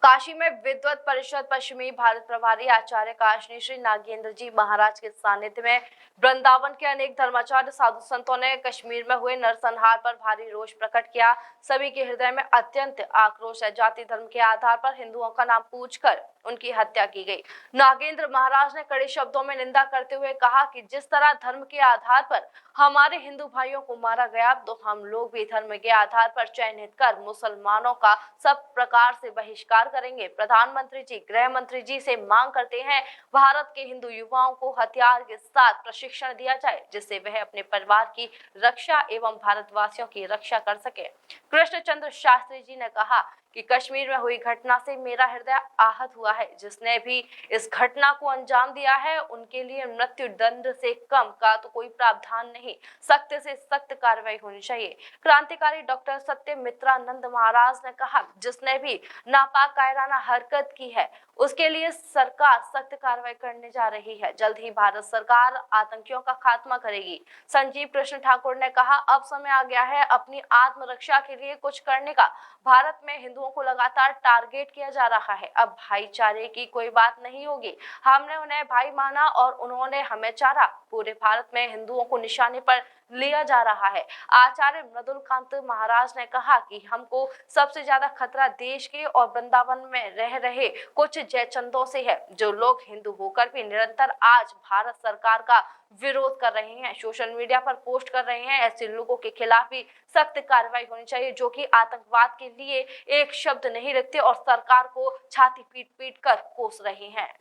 काशी में विद्वत परिषद पश्चिमी भारत प्रभारी आचार्य काशनी श्री नागेंद्र जी महाराज के सानिध्य में वृंदावन के अनेक धर्माचार्य साधु संतों ने कश्मीर में हुए नरसंहार पर भारी रोष प्रकट किया। सभी के हृदय में अत्यंत आक्रोश है। जाति धर्म के आधार पर हिंदुओं का नाम पूछकर उनकी हत्या की गई। नागेंद्र महाराज ने कड़े शब्दों में निंदा करते हुए कहा कि जिस तरह धर्म के आधार पर हमारे हिंदू भाइयों को मारा गया, तो हम लोग भी धर्म के आधार पर चिन्हित कर मुसलमानों का सब प्रकार से बहिष्कार करेंगे। प्रधानमंत्री जी, गृह मंत्री जी से मांग करते हैं, भारत के हिंदू युवाओं को हथियार के साथ प्रशिक्षण दिया जाए, जिससे वह अपने परिवार की रक्षा एवं भारतवासियों की रक्षा कर सके। कृष्णचंद्र शास्त्री जी ने कहा कि कश्मीर में हुई घटना से मेरा हृदय आहत हुआ है। जिसने भी इस घटना को अंजाम दिया है, उनके लिए मृत्यु दंड से कम का तो कोई प्रावधान नहीं, सख्त से सख्त कार्रवाई होनी चाहिए। क्रांतिकारी डॉक्टर सत्यमित्रानंद महाराज ने कहा, जिसने भी नापाक कायराना हरकत की है, उसके लिए सरकार सख्त कार्रवाई करने जा रही है। जल्द ही भारत सरकार आतंकियों का खात्मा करेगी। संजीव कृष्ण ठाकुर ने कहा, अब समय आ गया है अपनी आत्मरक्षा के लिए कुछ करने का। भारत में हिंदुओं को लगातार टारगेट किया जा रहा है। अब भाईचारे की कोई बात नहीं होगी। हमने उन्हें भाई माना और उन्होंने हमें चारा। पूरे भारत में हिंदुओं को निशाने पर लिया जा रहा है। आचार्य मृदुलकांत महाराज ने कहा कि हमको सबसे ज्यादा खतरा देश के और वृंदावन में रह रहे कुछ जयचंदों से है, जो लोग हिंदू होकर भी निरंतर आज भारत सरकार का विरोध कर रहे हैं, सोशल मीडिया पर पोस्ट कर रहे हैं। ऐसे लोगों के खिलाफ भी सख्त कार्रवाई होनी चाहिए, जो कि आतंकवाद के लिए एक शब्द नहीं रखते और सरकार को छाती पीट पीट कर कोस रहे हैं।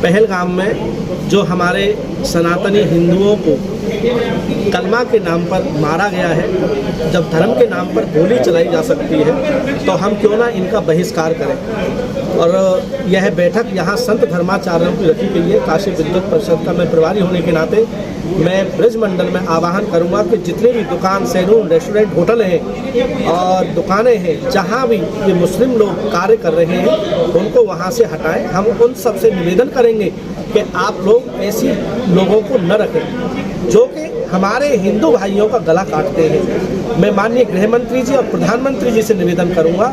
पहलगाम में जो हमारे सनातनी हिंदुओं को कलमा के नाम पर मारा गया है, जब धर्म के नाम पर गोली चलाई जा सकती है, तो हम क्यों ना इनका बहिष्कार करें। और यह बैठक यहाँ संत धर्माचार्यों की रखी गई है। काशी विद्वत परिषद का मैं प्रभारी होने के नाते मैं ब्रज मंडल में आह्वान करूँगा कि जितने भी दुकान, सैलून, रेस्टोरेंट, होटल हैं और दुकानें हैं, जहाँ भी ये मुस्लिम लोग कार्य कर रहे हैं, उनको वहाँ से हटाएं। हम उन सबसे निवेदन करेंगे कि आप लोग ऐसी लोगों को न रखें जो कि हमारे हिंदू भाइयों का गला काटते हैं। मैं माननीय गृह मंत्री जी और प्रधानमंत्री जी से निवेदन करूंगा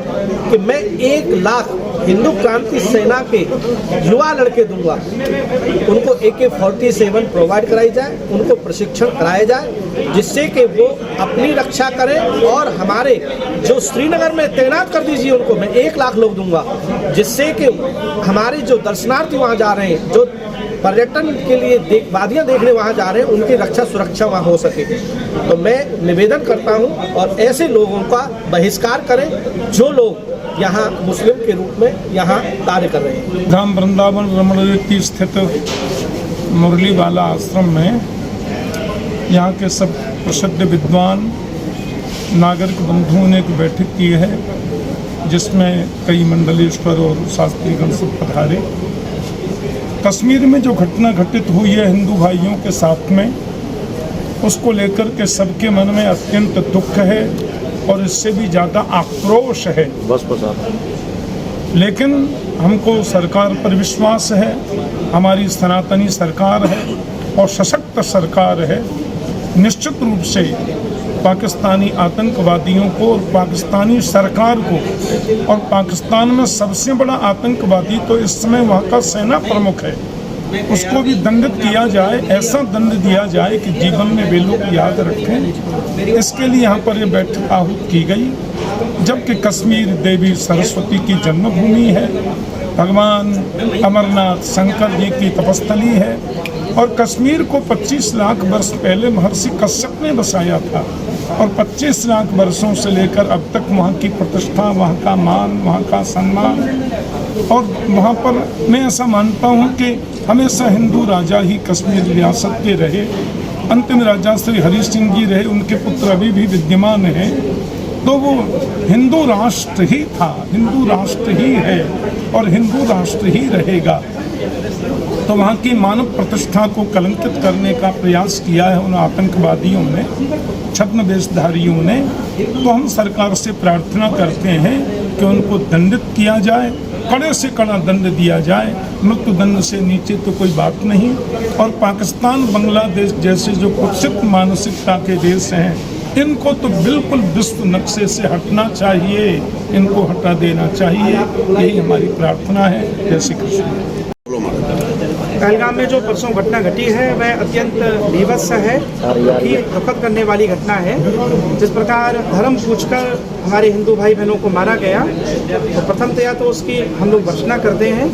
कि मैं 1 लाख हिंदू क्रांति सेना के युवा लड़के दूंगा। उनको AK-47 प्रोवाइड कराई जाए, उनको प्रशिक्षण कराया जाए, जिससे कि वो अपनी रक्षा करें। और हमारे जो श्रीनगर में तैनात कर दीजिए उनको, मैं 1 लाख लोग दूंगा, जिससे कि हमारे जो दर्शनार्थी वहाँ जा रहे हैं, जो पर्यटन के लिए वादियाँ देखने वहाँ जा रहे हैं, उनकी रक्षा सुरक्षा वहाँ हो सके। तो मैं निवेदन करता हूँ और ऐसे लोगों का बहिष्कार करें जो लोग यहाँ मुस्लिम के रूप में यहाँ कार्य कर रहे हैं। धाम वृंदावन रमणवती स्थित मुरली वाला आश्रम में यहाँ के सब प्रसिद्ध विद्वान नागरिक बंधुओं ने एक बैठक की है, जिसमें कई मंडलेश्वर और शास्त्रीगण सब पधारे। कश्मीर में जो घटना घटित हुई है हिंदू भाइयों के साथ में, उसको लेकर के सबके मन में अत्यंत दुख है और इससे भी ज़्यादा आक्रोश है। लेकिन हमको सरकार पर विश्वास है, हमारी सनातनी सरकार है और सशक्त सरकार है। निश्चित रूप से पाकिस्तानी आतंकवादियों को और पाकिस्तानी सरकार को, और पाकिस्तान में सबसे बड़ा आतंकवादी तो इस समय वहाँ का सेना प्रमुख है, उसको भी दंडित किया जाए, ऐसा दंड दिया जाए कि जीवन में वे लोग याद रखें। इसके लिए यहाँ पर ये बैठक आहूत की गई। जबकि कश्मीर देवी सरस्वती की जन्मभूमि है, भगवान अमरनाथ शंकर जी की तपस्थली है, और कश्मीर को 25 लाख वर्ष पहले महर्षि कश्यप ने बसाया था, और 25 लाख वर्षों से लेकर अब तक वहाँ की प्रतिष्ठा, वहाँ का मान, वहाँ का सम्मान, और वहाँ पर मैं ऐसा मानता हूँ कि हमेशा हिंदू राजा ही कश्मीर रियासत के रहे। अंतिम राजा श्री हरि सिंह जी रहे, उनके पुत्र अभी भी विद्यमान हैं, तो वो हिंदू राष्ट्र ही था, हिंदू राष्ट्र ही है और हिंदू राष्ट्र ही रहेगा। तो वहाँ की मानव प्रतिष्ठा को कलंकित करने का प्रयास किया है उन आतंकवादियों ने, छद्म वेशधारियों ने। तो हम सरकार से प्रार्थना करते हैं कि उनको दंडित किया जाए, कड़े से कड़ा दंड दिया जाए, मृत्यु दंड से नीचे तो कोई बात नहीं। और पाकिस्तान, बांग्लादेश जैसे जो कुत्सित मानसिकता के देश हैं, इनको तो बिल्कुल विश्व नक्शे से हटना चाहिए, इनको हटा देना चाहिए। यही हमारी प्रार्थना है। जय श्री कृष्ण। पहलगाम में जो परसों घटना घटी है वह अत्यंत बीभत्स है, कि दुखद करने वाली घटना है। जिस प्रकार धर्म पूछकर हमारे हिंदू भाई बहनों को मारा गया, तो प्रथमतया तो उसकी हम लोग भर्त्सना करते हैं।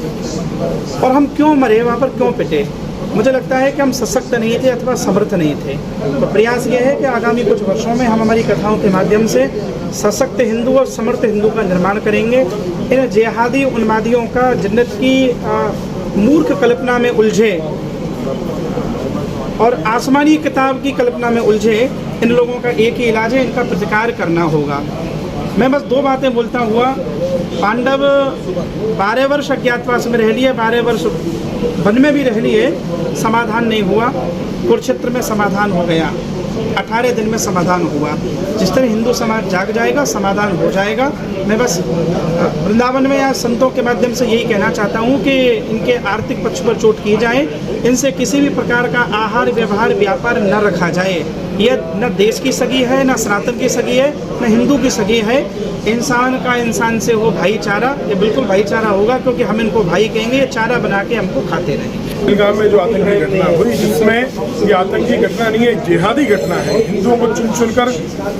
और हम क्यों मरे, वहाँ पर क्यों पिटे? मुझे लगता है कि हम सशक्त नहीं थे अथवा समर्थ नहीं थे। तो प्रयास ये है कि आगामी कुछ वर्षों में हम हमारी कथाओं के माध्यम से सशक्त हिंदू और समर्थ हिंदू का निर्माण करेंगे। इन जिहादी उन्मादियों का जिन्नत की मूर्ख कल्पना में उलझे और आसमानी किताब की कल्पना में उलझे इन लोगों का एक ही इलाज है, इनका प्रतिकार करना होगा। मैं बस दो बातें बोलता हुआ, पांडव 12 वर्ष अज्ञातवास में रह लिए, 12 वर्ष वन में भी रह लिए, समाधान नहीं हुआ। कुरुक्षेत्र में समाधान हो गया, 18 दिन में समाधान हुआ। जिस तरह हिंदू समाज जाग जाएगा, समाधान हो जाएगा। मैं बस वृंदावन में या संतों के माध्यम से यही कहना चाहता हूँ कि इनके आर्थिक पक्ष पर चोट की जाए, इनसे किसी भी प्रकार का आहार व्यवहार व्यापार न रखा जाए। यह न देश की सगी है, न सनातन की सगी है, न हिंदू की सगी है। इंसान का इंसान से हो भाईचारा, ये बिल्कुल भाईचारा होगा, क्योंकि हम इनको भाई कहेंगे, ये चारा बना के हमको खाते रहेंगे। पहलगाम में जो आतंकी घटना हुई, जिसमें ये आतंकी घटना नहीं है, जिहादी घटना है। हिंदुओं को चुन चुनकर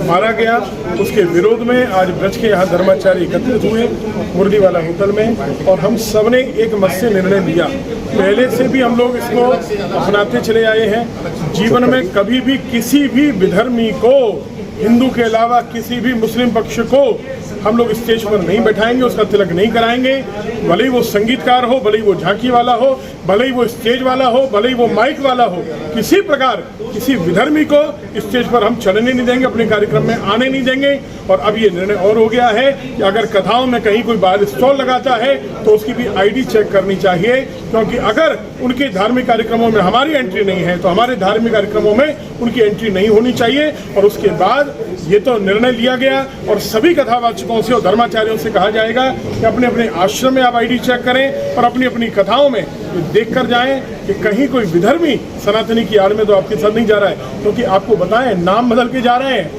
मारा गया। उसके विरोध में आज ब्रज के यहाँ धर्माचार्य एकत्रित हुए मुरली वाला होटल में, और हम सब ने एक मत से निर्णय लिया। पहले से भी हम लोग इसको अपनाते चले आए हैं। जीवन में कभी भी किसी भी विधर्मी को, हिंदू के अलावा किसी भी मुस्लिम पक्ष को हम लोग स्टेज पर नहीं बैठाएंगे, उसका तिलक नहीं कराएंगे। भले ही वो संगीतकार हो, भले ही वो झांकी वाला हो, भले ही वो स्टेज वाला हो, भले ही वो माइक वाला हो, किसी प्रकार किसी विधर्मी को स्टेज पर हम चलने नहीं देंगे, अपने कार्यक्रम में आने नहीं देंगे। और अब ये निर्णय और हो गया है कि अगर कथाओं में कहीं कोई बाहर स्टॉल लगाता है तो उसकी भी आईडी चेक करनी चाहिए, क्योंकि अगर उनके धार्मिक कार्यक्रमों में हमारी एंट्री नहीं है तो हमारे धार्मिक कार्यक्रमों में उनकी एंट्री नहीं होनी चाहिए। और उसके बाद ये तो निर्णय लिया गया और सभी कथावाचकों से और धर्माचार्यों से कहा जाएगा कि अपने अपने आश्रम में आप आईडी चेक करें और अपनी अपनी कथाओं में देख कर जाएं कि कहीं कोई विधर्मी सनातनी की आड़ में तो आपके साथ नहीं जा रहा है। क्योंकि आपको बताएं, नाम बदल के जा रहे हैं,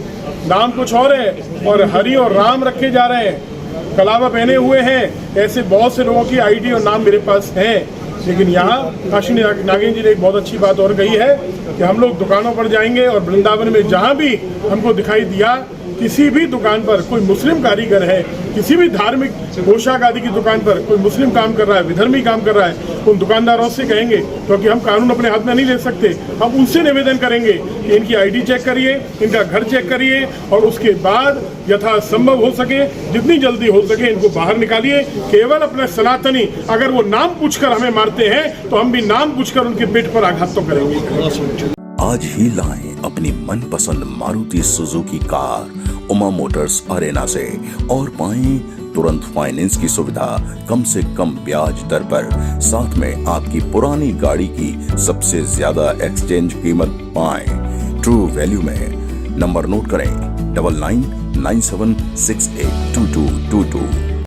नाम कुछ और है और हरि और राम रखे जा रहे हैं, कलावा पहने हुए हैं। ऐसे बहुत से लोगों की आईडी और नाम मेरे पास है। लेकिन यहाँ काशी नागेंद्र जी ने एक बहुत अच्छी बात और कही है कि हम लोग दुकानों पर जाएंगे और वृंदावन में जहाँ भी हमको दिखाई दिया किसी भी दुकान पर कोई मुस्लिम कारीगर है, किसी भी धार्मिक पोशाक आदि की दुकान पर कोई मुस्लिम काम कर रहा है, विधर्मी काम कर रहा है, उन दुकानदारों से कहेंगे, क्योंकि हम कानून अपने हाथ में नहीं ले सकते, हम उनसे निवेदन करेंगे कि इनकी आईडी चेक करिए, इनका घर चेक करिए और उसके बाद यथासंभव हो सके, जितनी जल्दी हो सके इनको बाहर निकालिए। केवल अपने सनातनी अगर वो नाम पूछकर हमें मारते हैं तो हम भी नाम पूछकर उनके पेट पर आघात तो करेंगे। आज ही लाएं अपनी मनपसंद Maruti Suzuki car Uma Motors Arena से और पाएं तुरंत फाइनेंस की सुविधा कम से कम ब्याज दर पर। साथ में आपकी पुरानी गाड़ी की सबसे ज्यादा एक्सचेंज कीमत पाएं ट्रू वैल्यू में। नंबर नोट करें 9997682222।